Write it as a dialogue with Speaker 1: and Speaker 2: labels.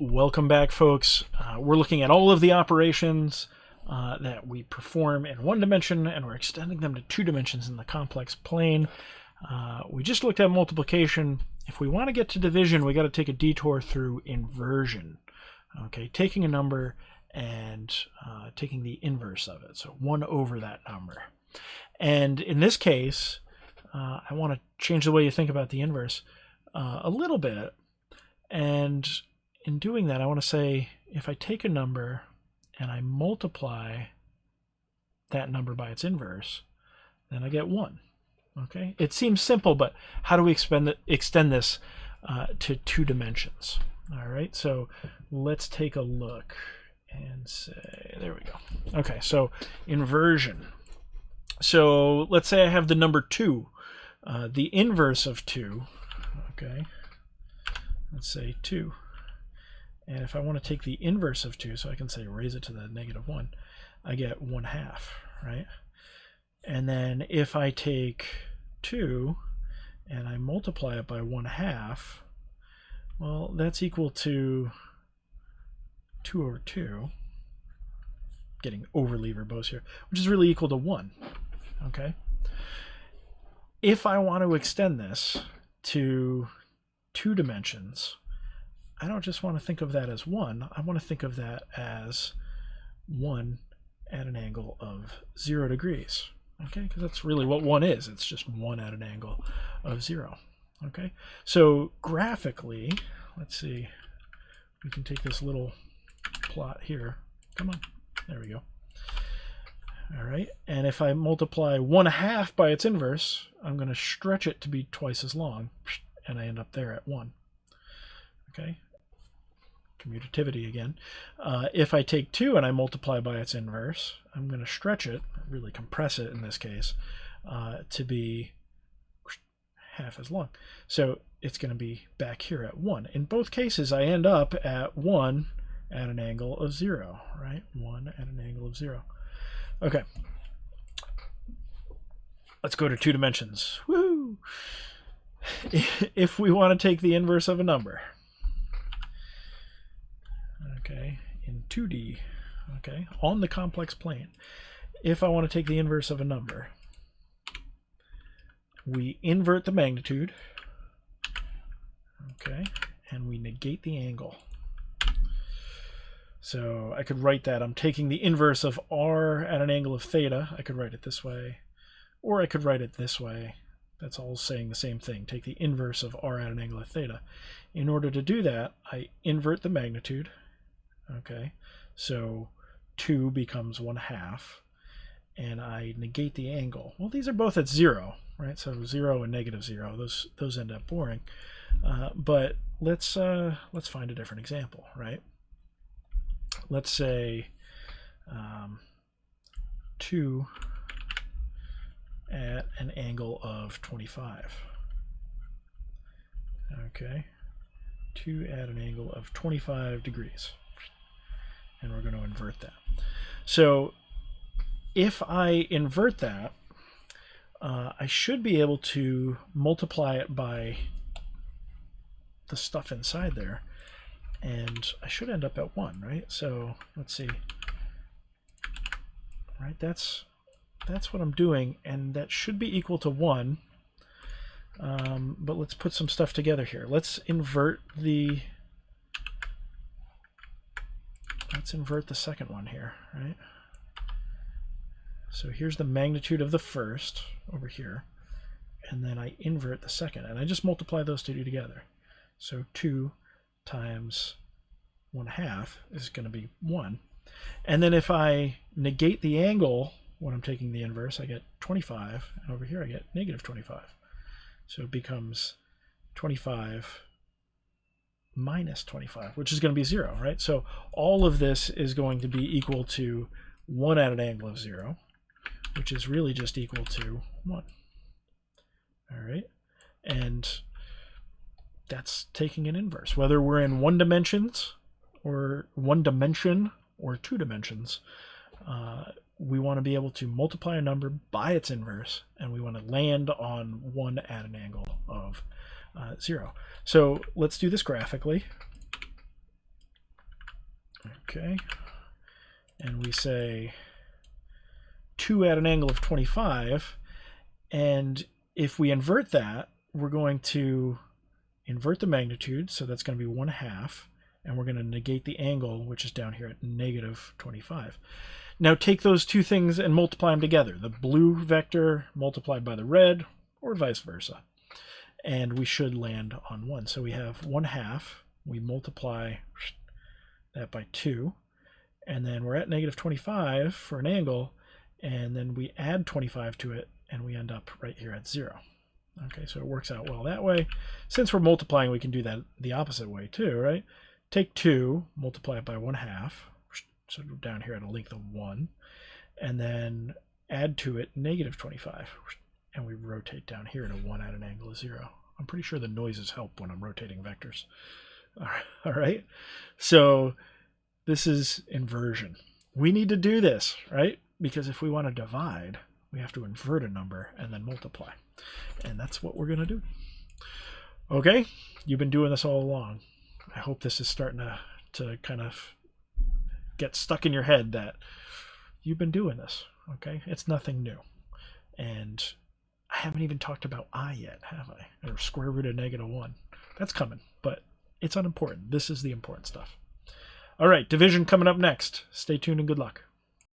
Speaker 1: Welcome back, folks. We're looking at all of the operations that we perform in one dimension, and we're extending them to two dimensions in the complex plane. We just looked at multiplication. If we want to get to division, we got to take a detour through inversion. Okay, taking a number and taking the inverse of it, so 1 over that number. And in this case, I want to change the way you think about the inverse a little bit. And in doing that, I want to say if I take a number and I multiply that number by its inverse, then I get 1. Okay, it seems simple, but how do we extend this to two dimensions? All right, so let's take a look and say, there we go. Okay, so inversion. So let's say I have the number 2, the inverse of 2. Okay, let's say 2. And if I want to take the inverse of 2, so I can say raise it to the -1, I get 1/2, right? And then if I take 2 and I multiply it by 1/2, well, that's equal to 2 over 2, getting overly verbose here, which is really equal to 1, okay? If I want to extend this to two dimensions, I don't just want to think of that as 1, I want to think of that as 1 at an angle of 0 degrees. Okay, because that's really what 1 is. It's just 1 at an angle of 0. Okay, so graphically, let's see, we can take this little plot here. Come on, there we go. All right, and if I multiply 1/2 by its inverse, I'm going to stretch it to be twice as long, and I end up there at 1. Okay, commutativity again. If I take 2 and I multiply by its inverse, I'm going to stretch it, really compress it in this case, to be half as long. So it's going to be back here at 1. In both cases, I end up at 1 at an angle of 0, right? 1 at an angle of 0. Okay. Let's go to two dimensions. Woo! If we want to take the inverse of a number, okay, in 2D, okay, on the complex plane, if I want to take the inverse of a number, we invert the magnitude, okay, and we negate the angle. So I could write that I'm taking the inverse of r at an angle of theta. I could write it this way, or I could write it this way. That's all saying the same thing. Take the inverse of r at an angle of theta. In order to do that, I invert the magnitude. Okay, so 2 becomes 1/2, and I negate the angle. Well, these are both at 0, right? So 0 and -0, those end up boring. But let's find a different example, right? Let's say 2 at an angle of 25. Okay, 2 at an angle of 25 degrees. And we're going to invert that. So if I invert that, I should be able to multiply it by the stuff inside there, and I should end up at 1, right? So let's see, right? That's what I'm doing, and that should be equal to 1. But let's put some stuff together here. Let's invert the second one here, right? So here's the magnitude of the first over here, and then I invert the second, and I just multiply those two together. So 2 times 1/2 is going to be 1. And then if I negate the angle when I'm taking the inverse, I get 25, and over here I get -25. So it becomes 25 minus 25, which is going to be 0, right? So all of this is going to be equal to 1 at an angle of 0, which is really just equal to 1. All right, and that's taking an inverse. Whether we're in one dimension or two dimensions, we want to be able to multiply a number by its inverse, and we want to land on 1 at an angle of 0. So let's do this graphically. Okay. And we say 2 at an angle of 25. And if we invert that, we're going to invert the magnitude. So that's going to be 1/2. And we're going to negate the angle, which is down here at negative 25. Now take those two things and multiply them together. The blue vector multiplied by the red, or vice versa. And we should land on 1. So we have 1/2. We multiply that by 2. And then we're at negative 25 for an angle. And then we add 25 to it, and we end up right here at 0. Okay, so it works out well that way. Since we're multiplying, we can do that the opposite way too, right? Take 2, multiply it by 1/2. So down here at a length of 1. And then add to it negative 25. And we rotate down here to 1 at an angle of 0. I'm pretty sure the noises help when I'm rotating vectors. All right. So this is inversion. We need to do this, right? Because if we want to divide, we have to invert a number and then multiply. And that's what we're going to do. Okay. You've been doing this all along. I hope this is starting to kind of get stuck in your head that you've been doing this. Okay. It's nothing new. And I haven't even talked about I yet, have I? Or square root of -1. That's coming, but it's unimportant. This is the important stuff. All right, division coming up next. Stay tuned and good luck.